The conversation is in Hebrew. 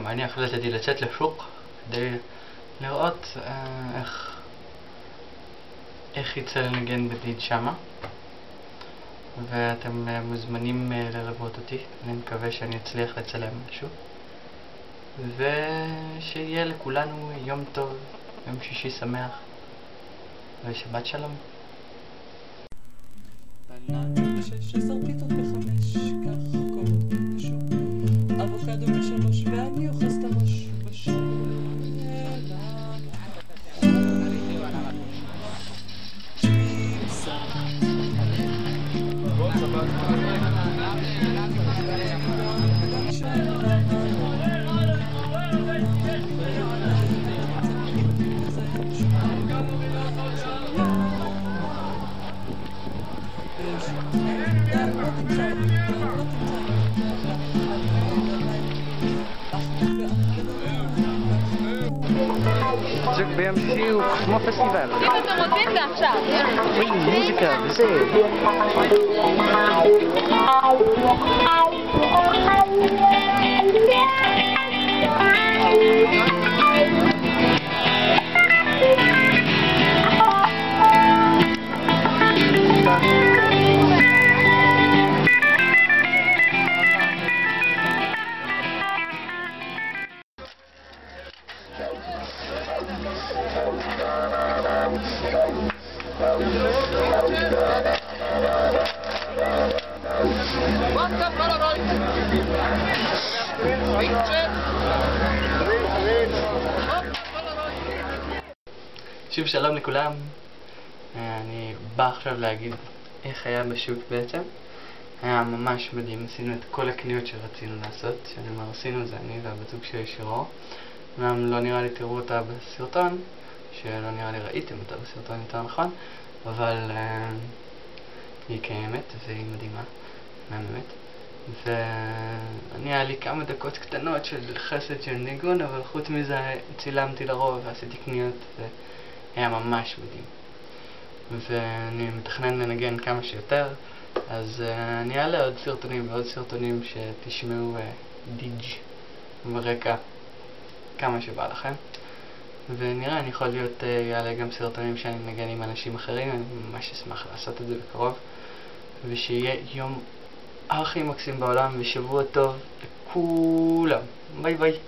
אני החלטתי לצאת לשוק כדי לראות איך יצא לנגן בדיד שמה, ואתם מוזמנים ללוות אותי. אני מקווה שאני אצליח לצלם משהו, ושיהיה לכולנו יום טוב, יום שישי שמח ושבת שלום. 16 פיתות ב5, כך קומות בשוק, אבוקדו ב3, ואני אוחז את הראש בשוק. זוג ביום שישי הוא כמו פסטיבל. אם אתם רוצים זה עכשיו. וואי, מוזיקה וזה. שוב שלום לכולם. אני בא עכשיו להגיד איך היה בשוק בעצם. היה ממש מדהים, עשינו את כל הקניות שרצינו לעשות. שאני אומר, עשינו זה אני והבת זוג שלי שירור. אמנם לא נראה לי תראו אותה בסרטון, שלא נראה לי ראיתם אותה בסרטון יותר נכון, אבל היא קיימת והיא מדהימה, באמת. ואני היה לי כמה דקות קטנות של חסד של ניגון, אבל חוץ מזה צילמתי לרוב ועשיתי קניות והיה ממש מדהים. ואני מתכנן לנגן כמה שיותר, אז אני אעלה עוד סרטונים ועוד סרטונים שתשמעו דיג' ברקע כמה שבא לכם. ונראה, אני יכול להיות יעלה גם סרטונים שאני מנגן עם אנשים אחרים. אני ממש אשמח לעשות את זה בקרוב, ושיהיה יום הכי מקסים בעולם ושבוע טוב לכולם. ביי ביי.